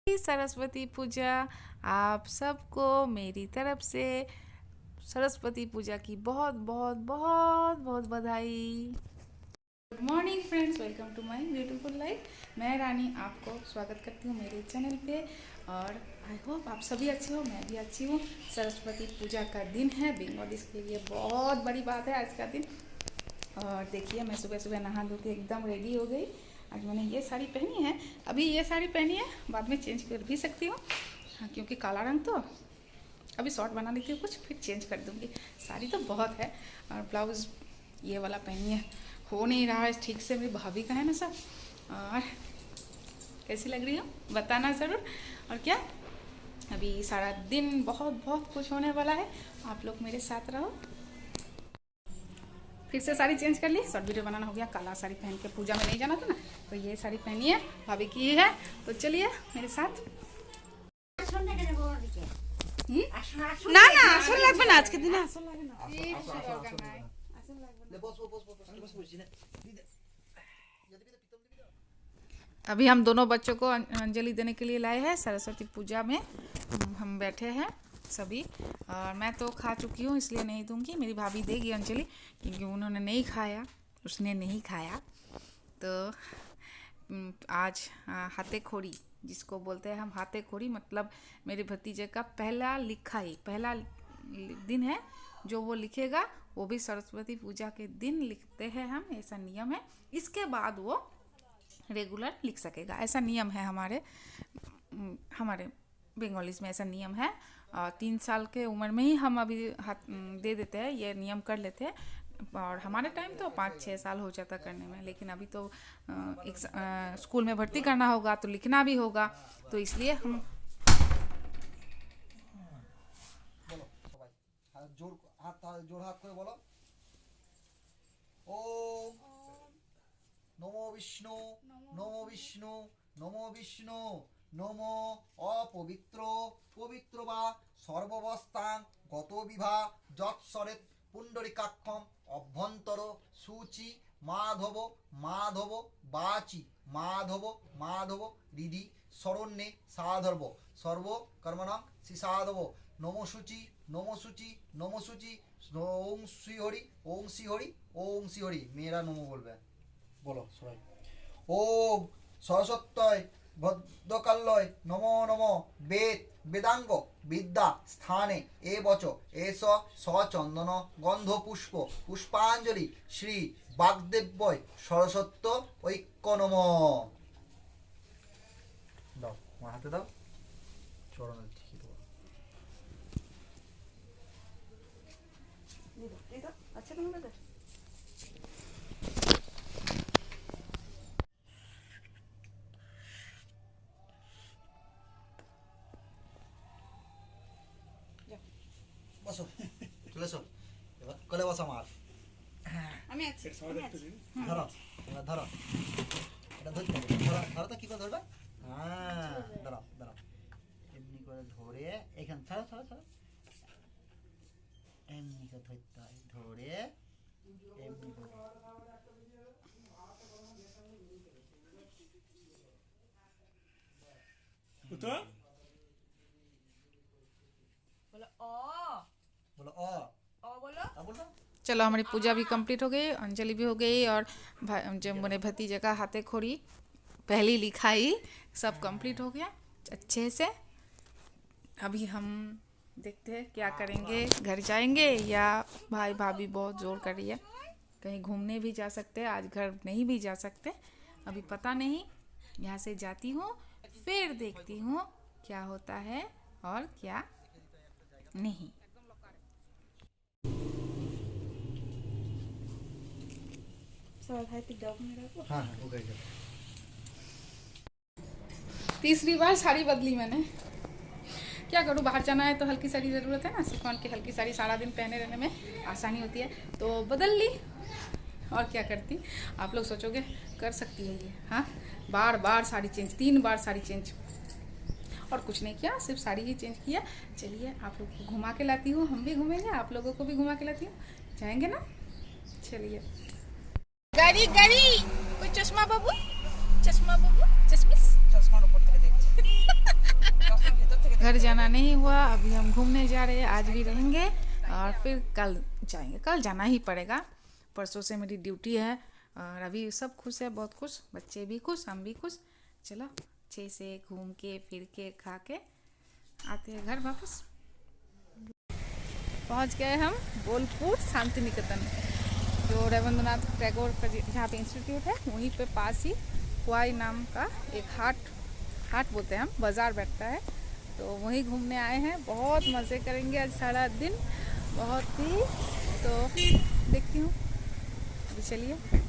सरस्वती पूजा आप सबको मेरी तरफ से सरस्वती पूजा की बहुत बहुत बहुत बहुत बधाई। Good morning friends, welcome to my beautiful life. मैं रानी आपको स्वागत करती हूँ मेरे चैनल पे और आई होप आप सभी अच्छे हो, मैं भी अच्छी हूँ। सरस्वती पूजा का दिन है, बंगालीज के लिए बहुत बड़ी बात है आज का दिन। और देखिए मैं सुबह सुबह नहा धो के एकदम रेडी हो गई। आज मैंने ये साड़ी पहनी है, अभी ये साड़ी पहनी है, बाद में चेंज कर भी सकती हूँ क्योंकि काला रंग तो अभी शॉर्ट बना लेती हूँ कुछ, फिर चेंज कर दूँगी। साड़ी तो बहुत है और ब्लाउज़ ये वाला पहनी है, हो नहीं रहा है ठीक से, मेरी भाभी का है ना सब। और कैसी लग रही हूँ बताना ज़रूर। और क्या अभी सारा दिन बहुत बहुत कुछ होने वाला है, आप लोग मेरे साथ रहो। फिर से साड़ी चेंज कर ली, शॉर्ट वीडियो बनाना हो गया। काला साड़ी पहन के पूजा में नहीं जाना था ना, तो ये साड़ी पहनी है, भाभी की है, तो चलिए मेरे साथ। ना ना আসল লাগবে না আজকে দিনে, আসল লাগে না। अभी हम दोनों बच्चों को अंजलि देने के लिए लाए हैं सरस्वती पूजा में। हम बैठे हैं सभी और मैं तो खा चुकी हूँ इसलिए नहीं दूंगी, मेरी भाभी देगी अंजलि क्योंकि उन्होंने नहीं खाया, उसने नहीं खाया। तो आज हाथे खोड़ी जिसको बोलते हैं हम, हाथे खोड़ी मतलब मेरे भतीजे का पहला दिन है जो वो लिखेगा, वो भी सरस्वती पूजा के दिन लिखते हैं हम, ऐसा नियम है। इसके बाद वो रेगुलर लिख सकेगा, ऐसा नियम है हमारे बंगालीज में, ऐसा नियम है। 3 साल के उम्र में ही हम अभी हाथ दे देते हैं, ये नियम कर लेते हैं। और हमारे टाइम तो 5-6 साल हो जाता करने में, लेकिन अभी तो एक स्कूल में भर्ती करना होगा तो लिखना भी होगा, तो इसलिए हम जोड़ हाथ করে বলো ओम नमो विष्णु नमो विष्णु नमो विष्णु नमो अपवित्र पवित्र बा सर्ववस्थां गत विभा যৎসরেত পুণ্ডরিকাক্ষম অভ্যন্তর সূচি মাধব মাধব বাচি মাধব মাধব হৃদি শরণ্যে সাধর্ব সর্ব কর্মণং শ্রীসাধব নমো সূচি নমো সূচি নমো সূচি ওং শ্রী হরি ওং শ্রী হরি ওং শ্রী হরি। মেয়েরা নমো বলবে, বলো সবাই। ওম সরস্বত্যয় ভদ্রকাল্যয় নমো নমো বেদ বেদাঙ্গ বিদ্যা স্থানে এ বচ এস সচন্দন গন্ধ পুষ্প পুষ্পাঞ্জলি শ্রী বাগদেব্যয় সরস্বত্য ঐক্য নম। দাও আমার হাতে দাও, চরণে ঠিক দাও। আচ্ছা তোমার কাছে বসো, চলে এসো, এবার কোলে বসো আমার। আমি আছি, ধরো এবার ধরো, এটা ধরতে হবে, ধরো তো কি করে ধরবে, হ্যাঁ ধরো ধরো, এমনি করে ধরে এখানে ছাড়ো ছাড়ো ছাড়ো, এমনি করে ধরতে হয়, ধরে এমনি করে बोलो ओ बोलो ओ बोलो। बोलो। चलो हमारी पूजा भी कंप्लीट हो गई, अंजलि भी हो गई और जब मेरे भतीजे का हाथे खोड़ी पहली लिखाई सब कंप्लीट हो गया अच्छे से। अभी हम देखते हैं क्या करेंगे, घर जाएंगे या भाई भाभी बहुत ज़ोर कर रही है, कहीं घूमने भी जा सकते हैं, आज घर नहीं भी जा सकते, अभी पता नहीं। यहाँ से जाती हूँ फिर देखती हूँ क्या होता है और क्या नहीं। हाँ हो गई। तीसरी बार साड़ी बदली मैंने, क्या करूँ, बाहर जाना है तो हल्की साड़ी ज़रूरत है ना, सिफॉन की हल्की साड़ी सारा दिन पहने रहने में आसानी होती है, तो बदल ली। और क्या करती, आप लोग सोचोगे कर सकती है ये, हाँ बार बार साड़ी चेंज, 3 बार साड़ी चेंज, और कुछ नहीं किया, सिर्फ साड़ी ही चेंज किया। चलिए आप लोग को घुमा के लाती हूँ, हम भी घूमेंगे, आप लोगों को भी घुमा के लाती हूँ, जाएंगे ना। चलिए गाड़ी गाड़ी, कोई चश्मा बाबू, चश्मा बाबू, चश्मिश, चश्मा ऊपर থেকে দেখছি। घर जाना नहीं हुआ, अभी हम घूमने जा रहे हैं। आज भी रहेंगे और फिर कल जाएंगे। कल जाना ही पड़ेगा, परसों से मेरी ड्यूटी है। और अभी सब खुश है, बहुत खुश, बच्चे भी खुश, हम भी खुश। चलो अच्छे से घूम के फिर के खा के आते हैं घर वापस। पहुंच गए हम बोलपुर शांति निकेतन, जो रविंद्रनाथ टैगोर का जहाँ पे इंस्टीट्यूट है वहीं पे पास ही हुआई नाम का एक हाट बोलते हैं हम, बाज़ार बैठता है, तो वहीं घूमने आए हैं। बहुत मज़े करेंगे आज सारा दिन, बहुत ही। तो देखती हूँ, अभी चलिए।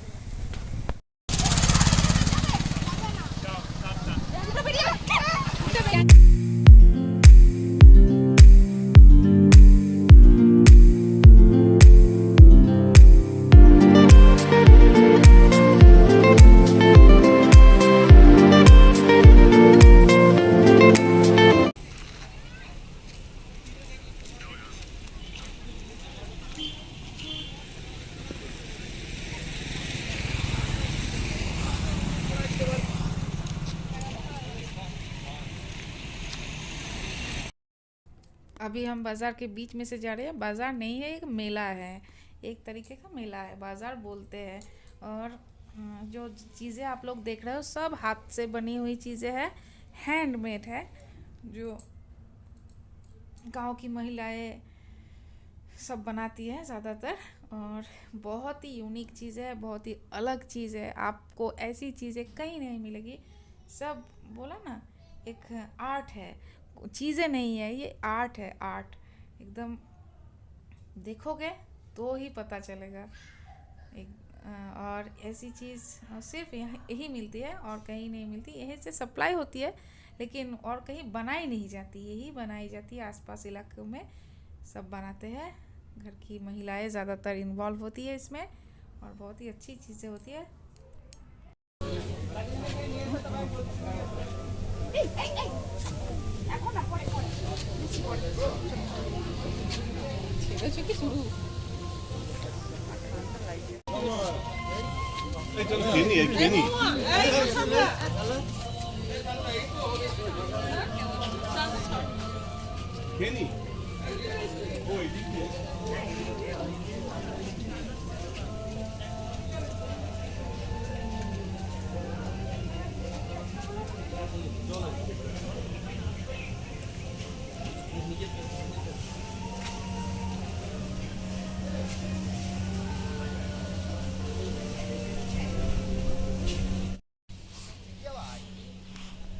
अभी हम बाज़ार के बीच में से जा रहे हैं। बाज़ार नहीं है, एक मेला है, एक तरीके का मेला है, बाज़ार बोलते हैं। और जो चीज़ें आप लोग देख रहे हो सब हाथ से बनी हुई चीज़ें हैं, हैंडमेड है, जो गांव की महिलाएं सब बनाती है ज़्यादातर। और बहुत ही यूनिक चीज़ है, बहुत ही अलग चीज़ है, आपको ऐसी चीज़ें कहीं नहीं मिलेगी। सब बोला ना, एक आर्ट है, चीज़ें नहीं है, ये आर्ट है, आर्ट एकदम। देखोगे तो ही पता चलेगा। और ऐसी चीज़ सिर्फ यही मिलती है और कहीं नहीं मिलती। यहीं से सप्लाई होती है, लेकिन और कहीं बनाई नहीं जाती, यही बनाई जाती है। आसपास इलाकों में सब बनाते हैं, घर की महिलाएं ज़्यादातर इन्वॉल्व होती है इसमें, और बहुत ही अच्छी चीज़ें होती है। 괜히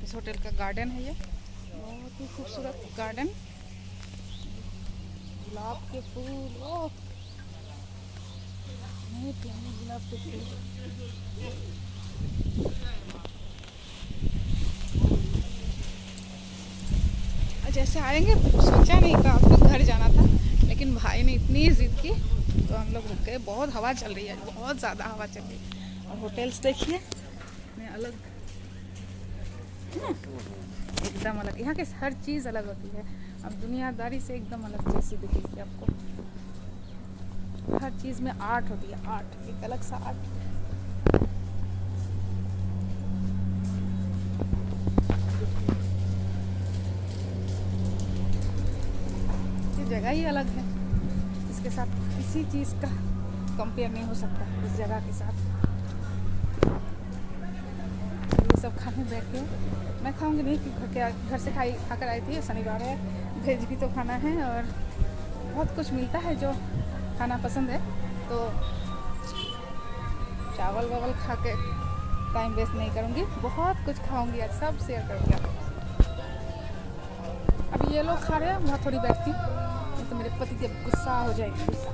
इस होटल का गार्डन है, ये बहुत ही खूबसूरत गार्डन, गुलाब के फूल, ओह नहीं प्यारे गुलाब के फूल। जैसे आएंगे सोचा नहीं था, आपको घर जाना था, लेकिन भाई ने इतनी जिद की तो हम लोग रुक गए। बहुत हवा चल रही है, बहुत ज़्यादा हवा चल रही है। और होटल्स देखिए अलग, एकदम अलग, यहाँ के हर चीज़ अलग होती है। अब दुनियादारी से एकदम अलग जैसी दिखेगी आपको। हर चीज़ में आर्ट होती है, आर्ट, एक अलग सा आर्ट। ये जगह ही अलग है, इसके साथ किसी चीज़ का कंपेयर नहीं हो सकता इस जगह के साथ। ये सब खाने बैठे, मैं खाऊंगी नहीं क्योंकि घर से खाकर आई थी, शनिवार है, वेज भी तो खाना है और बहुत कुछ मिलता है जो खाना पसंद है, तो चावल वावल खा के टाइम वेस्ट नहीं करूँगी, बहुत कुछ खाऊंगी आज, सब शेयर करूँगी आपको। अभी ये लोग खा रहे हैं, वहाँ थोड़ी बैठती हूँ, नहीं तो मेरे पति जब गुस्सा हो जाएगी, गुस्सा।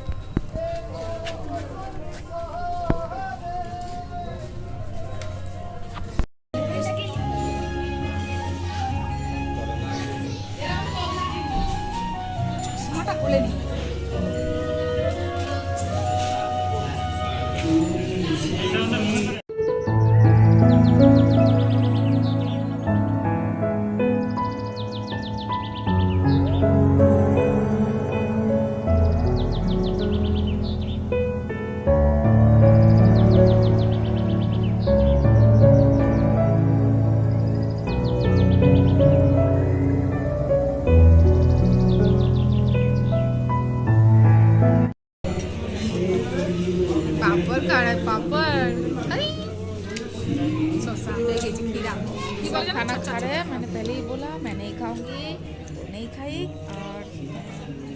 मैंने पहले ही बोला मैं नहीं खाऊंगी, तो नहीं खाई। और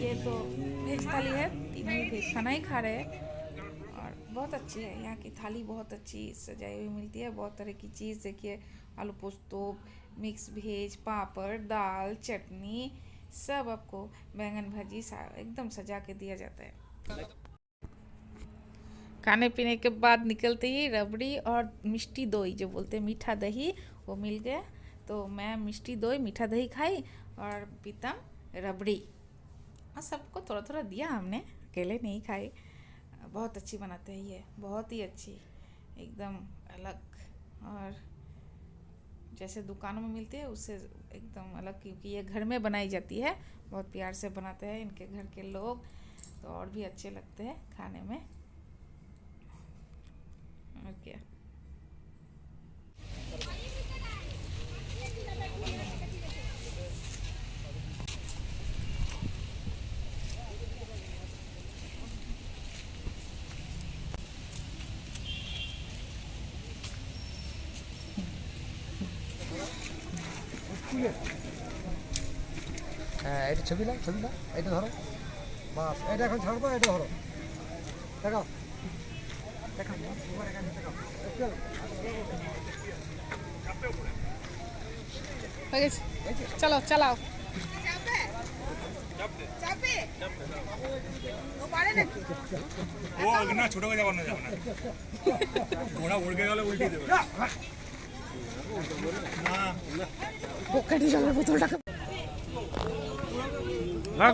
ये तो वेज थाली है, तीनों ही वेज खाना ही खा रहे हैं। और बहुत अच्छी है यहाँ की थाली, बहुत अच्छी सजाई हुई मिलती है, बहुत तरह की चीज़। देखिए आलू पोस्तो, मिक्स वेज, पापड़, दाल, चटनी, सब आपको बैंगन भाजी एकदम सजा के दिया जाता है। खाने पीने के बाद निकलते ही रबड़ी और मिष्टी दही, जो बोलते हैं मीठा दही, वो मिल गया। तो मैं मिष्टी दही मीठा दही खाई और पीतम रबड़ी, और सबको थोड़ा थोड़ा दिया हमने, अकेले नहीं खाई। बहुत अच्छी बनाते हैं ये, बहुत ही अच्छी, एकदम अलग। और जैसे दुकानों में मिलती है उससे एकदम अलग, क्योंकि ये घर में बनाई जाती है, बहुत प्यार से बनाते हैं इनके घर के लोग, तो और भी अच्छे लगते हैं खाने में। और क्या হ্যাঁ, এটা ছবি নাও, এটা ধরো, বাস এটা এখন ছাড়বো, এটা ধরো, দেখাও দেখাও, चलो चलाओ। ও না ছোট হয়ে যাবে না, ঘোড়া উড়ে গেলে উল্টে দেবে না।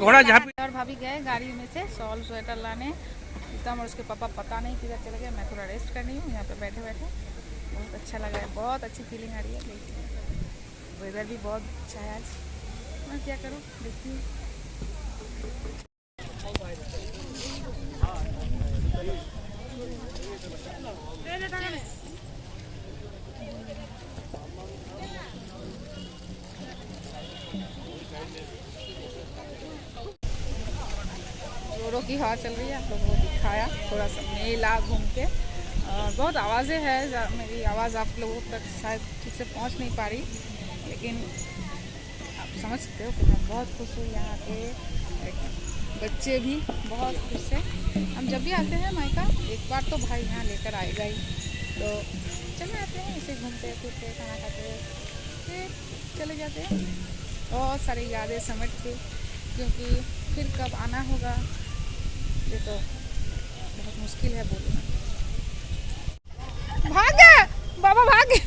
ঘোড়া ঝাঁপি। और भाभी गए गाड़ी में से शॉल स्वेटर लाने, प्रीतम और उसके पापा पता नहीं किधर चले गए। मैं थोड़ा रेस्ट कर रही हूँ यहाँ पे बैठे बैठे, बहुत अच्छा लग रहा है, बहुत अच्छी फीलिंग आ रही है। देखिए वेदर भी बहुत अच्छा है आज, मैं क्या करूँ, देखती हूँ। जोरों की हवा चल रही है, आप लोगों को दिखाया थोड़ा सा मेला घूम के। बहुत आवाज़ें हैं, मेरी आवाज़ आप लोगों तक शायद ठीक से पहुंच नहीं पा रही, लेकिन आप समझ सकते हो कि मैं बहुत खुश हूँ। यहाँ के बच्चे भी बहुत खुश हैं। हम जब भी आते हैं मायका, एक बार तो भाई यहाँ लेकर आएगा ही, तो चले आते हैं ऐसे घूमते फिरते, खाना खाते फिर चले जाते हैं। बहुत सारी यादें समेट के, क्योंकि फिर कब आना होगा ये तो बहुत मुश्किल है बोलना। भाग गए बाबा, भाग गए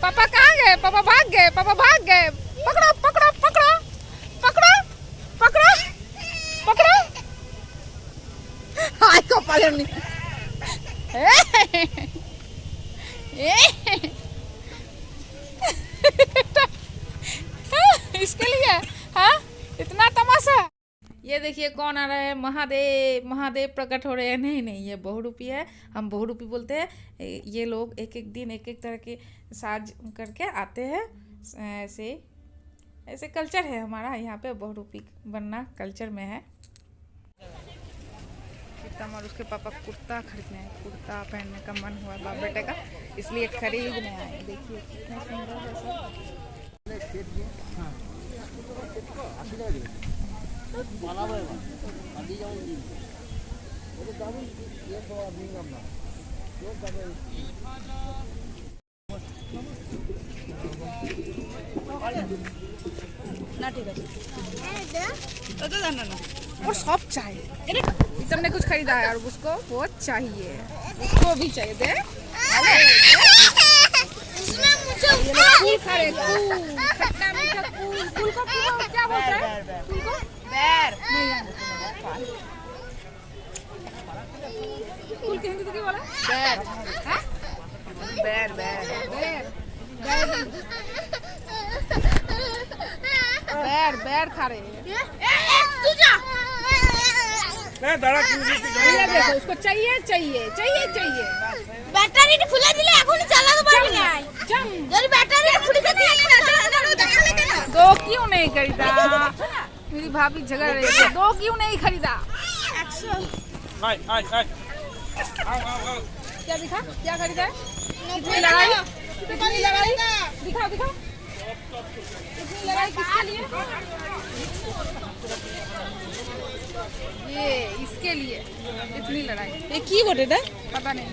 पापा, कहाँ गए पापा, भाग गए पापा, भाग गए। पकड़ो पकड़ो पकड़ो पकड़ो पकड़ो पकड़ो, हाय को पाले नहीं। इसके लिए हाँ इतना तमाशा। ये देखिए कौन आ रहा है, महादेव। महादेव प्रकट हो रहे हैं। नहीं नहीं, ये बहुरूपी है, हम बहुरूपी बोलते हैं। ये लोग एक एक दिन एक एक तरह के साज करके आते हैं, ऐसे ऐसे कल्चर है हमारा यहाँ पे, बहुरूपी बनना कल्चर में है। प्रीतम और उसके पापा कुर्ता खरीदने हैं, कुर्ता पहनने का मन हुआ बाप बेटे का, इसलिए खरीदने आए। देखिए कितना सुंदर है सब। না ঠিক আছে, তো জানো না और सब चाहिए, प्रीतम ने कुछ खरीदा है और उसको वो चाहिए, उसको भी चाहिए। दे फूल खाए, खट्टा मीठा फूल। फूल को क्या बोलते हैं? फूल को বের नहीं जानते। फूल के हिंदी तो क्या बोला? बैर। हाँ? বের বের बैर बैर बैर खा रहे हैं। দাঁড়া, ये देखो, उसको चाहिए चाहिए चाहिए चाहिए। ব্যাটারিটা খুলে দিলে এখনই চালাতে পারবি না। जम যদি ব্যাটারিটা খুলে দিলে দেখালে কেন? दो क्यों नहीं खरीदा? मेरी भाभी झगड़ रही है, दो क्यों नहीं खरीदा? 100 আয় আয় আয়। क्या दिखा, क्या खरीदा है? कितनी लगाई, कितनी लगाई? दिखाओ दिखाओ। ये इसके लिए इतनी लड़ाई, ये की বটে এটা? पता नहीं।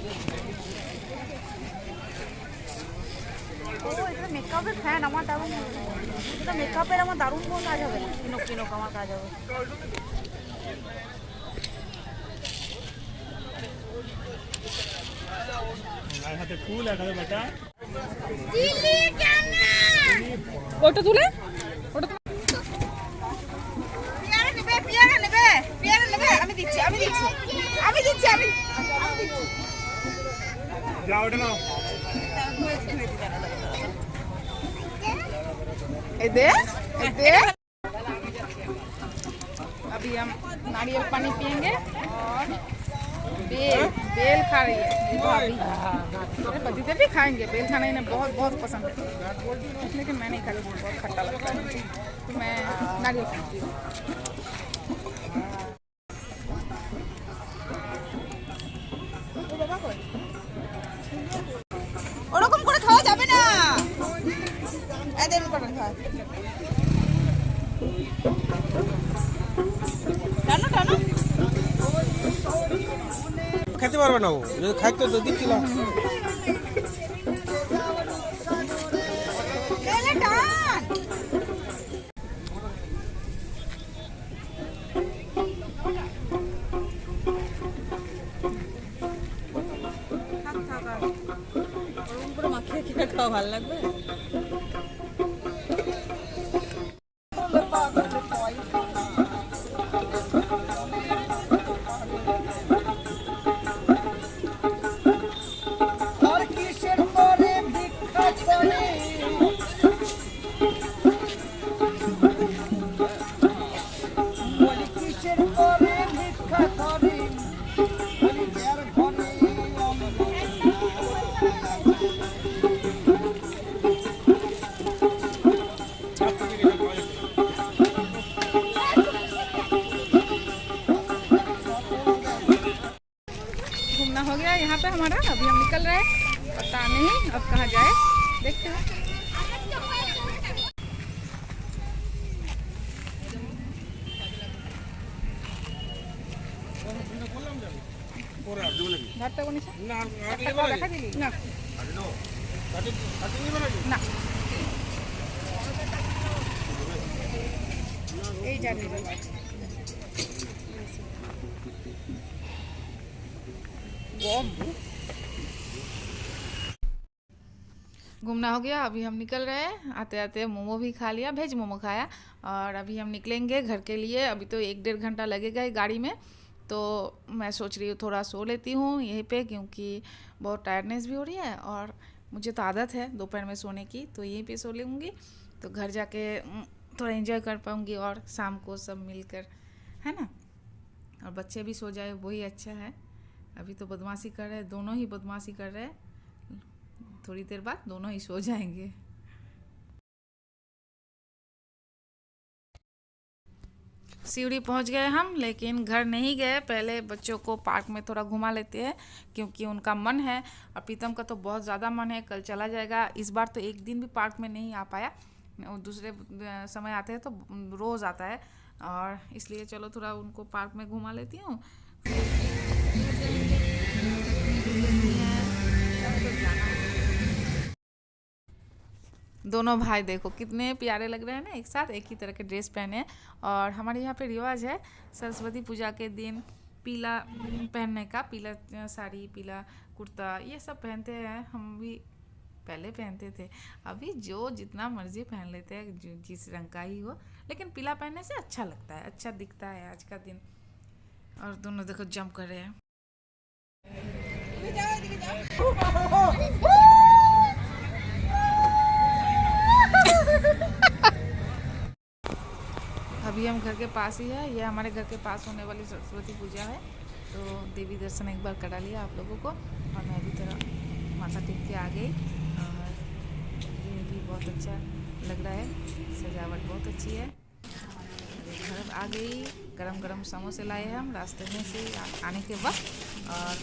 ও এটা মেকআপের ফ্যান, আমার দারুণ মনে হয়। এটা মেকআপের আমার দারুণ কোনো কাজ হবে না। কিনো আমার কাজ হবে। আর হাতে ফুল আর হাতে বাটা। দিলি কেন ওটা তুলে পেয়ারা নেবে আমি দিচ্ছি যাও ওটা নাও। दे अभी हम नारियल पानी पियेंगे और बेल खा रही है ये भाभी। मेरे पति देव भी खाएंगे, बेल खाना इन्हें बहुत बहुत पसंद है, लेकिन मैं नहीं खाती, बहुत खट्टा लगता है मुझे, तो मैं नारियल खाती हूँ। ওরকম করে খাওয়া যাবে না। এদের করে খাওয়া। টানো খেতে পারবে না ও, যদি খাইতো তো দিচ্ছিলাম। এলে টান। ওরকম করে মাখিয়ে খেয়ে খাওয়া ভালো লাগবে। घूमना हो गया यहाँ पे हमारा, अभी हम निकल रहे हैं, पता नहीं अब कहाँ जाए, देखते हैं। ধরতে কোন দেখা দিলি না না এই জানি घूमना हो गया, अभी हम निकल रहे हैं। आते आते मोमो भी खा लिया, वेज मोमो खाया, और अभी हम निकलेंगे घर के लिए। अभी तो 1-1.5 घंटा लगेगा ही गाड़ी में, तो मैं सोच रही हूँ थोड़ा सो लेती हूँ यहीं पे, क्योंकि बहुत टायर्डनेस भी हो रही है और मुझे तो आदत है दोपहर में सोने की, तो यहीं पे सो लूँगी, तो घर जाके थोड़ा एंजॉय कर पाऊँगी और शाम को सब मिलकर, है ना, और बच्चे भी सो जाए वही अच्छा है। अभी तो बदमाशी कर रहे हैं, दोनों ही बदमाशी कर रहे हैं, थोड़ी देर बाद दोनों ही सो जाएंगे। सीढ़ी पहुंच गए हम, लेकिन घर नहीं गए, पहले बच्चों को पार्क में थोड़ा घुमा लेते हैं, क्योंकि उनका मन है, और प्रीतम का तो बहुत ज़्यादा मन है, कल चला जाएगा। इस बार तो एक दिन भी पार्क में नहीं आ पाया, दूसरे समय आते हैं तो रोज़ आता है, और इसलिए चलो थोड़ा उनको पार्क में घुमा लेती हूँ। दोनों भाई देखो कितने प्यारे लग रहे हैं ना, एक साथ एक ही तरह के ड्रेस पहने हैं। और हमारे यहाँ पे रिवाज है सरस्वती पूजा के दिन पीला पहनने का, पीला साड़ी, पीला कुर्ता, ये सब पहनते हैं। हम भी पहले पहनते थे, अभी जो जितना मर्जी पहन लेते हैं, जो जिस रंग का ही हो, लेकिन पीला पहनने से अच्छा लगता है, अच्छा दिखता है आज का दिन। और दोनों देखो जंप कर रहे हैं। अभी हम घर के पास ही है, ये हमारे घर के पास होने वाली सरस्वती पूजा है, तो देवी दर्शन एक बार करा लिया आप लोगों को, और मैं भी थोड़ा माथा टेक के आ गई। और ये भी बहुत अच्छा लग रहा है, सजावट बहुत अच्छी है। घर आ गई, गरम गरम समोसे लाए हैं हम रास्ते में से आने के वक्त, और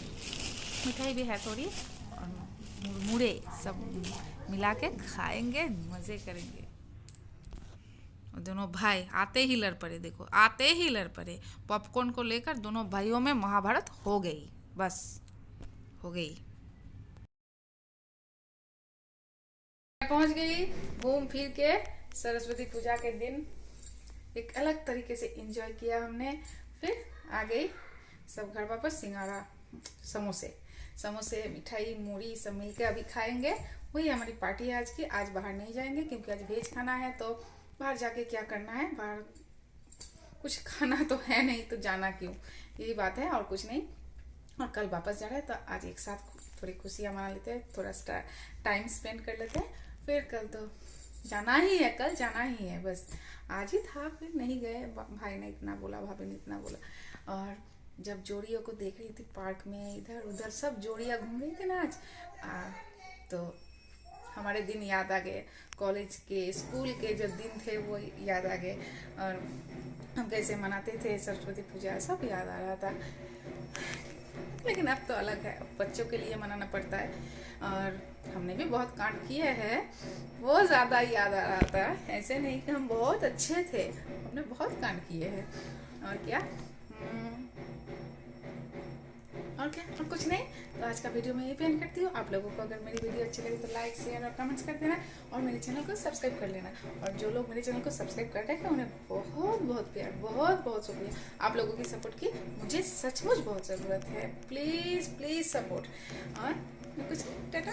मिठाई भी है थोड़ी, और मुरमुरे सब मिला के खाएंगे, मज़े करेंगे। दोनों भाई आते ही लड़ पड़े, देखो आते ही लड़ पड़े। पॉपकॉर्न को लेकर दोनों भाइयों में महाभारत हो गई, बस हो गई। पहुंच गई घूम फिर के सरस्वती पूजा के दिन, एक अलग तरीके से एंजॉय किया हमने। फिर आ गई सब घर वापस। सिंगाड़ा, समोसे, मिठाई, मूढ़ी सब मिलके अभी खाएंगे। वही हमारी पार्टी है आज की। आज बाहर नहीं जाएंगे क्योंकि आज वेज खाना है, तो बाहर जाके क्या करना है, बाहर कुछ खाना तो है नहीं तो जाना क्यों, यही बात है और कुछ नहीं। और कल वापस जा रहे हैं तो आज एक साथ थोड़ी खुशियाँ मना लेते हैं, थोड़ा टाइम स्पेंड कर लेते हैं। फिर कल तो जाना ही है, कल जाना ही है, बस आज ही था, फिर नहीं गए। भाई ने इतना बोला, भाभी ने इतना बोला। और जब जोड़ियों को देख रही थी पार्क में, इधर उधर सब जोड़ियाँ घूम रही थी ना आज, तो हमारे दिन याद आ गए, कॉलेज के, स्कूल के जो दिन थे वो याद आ गए, और हम कैसे मनाते थे सरस्वती पूजा, सब याद आ रहा था। लेकिन अब तो अलग है, अब बच्चों के लिए मनाना पड़ता है। और हमने भी बहुत कांड किए हैं, वो ज़्यादा याद आ रहा था। ऐसे नहीं कि हम बहुत अच्छे थे, हमने बहुत कांड किए हैं। और क्या और कुछ नहीं। तो आज का वीडियो मैं यही एंड करती हूँ। आप लोगों को अगर मेरी वीडियो अच्छी लगी तो लाइक, शेयर और कमेंट्स कर देना, और मेरे चैनल को सब्सक्राइब कर लेना। और जो लोग मेरे चैनल को सब्सक्राइब कर रहे हैं उन्हें बहुत बहुत प्यार, बहुत बहुत शुक्रिया। आप लोगों की सपोर्ट की मुझे सचमुच बहुत ज़रूरत है। Please please support. और कुछ टाटा।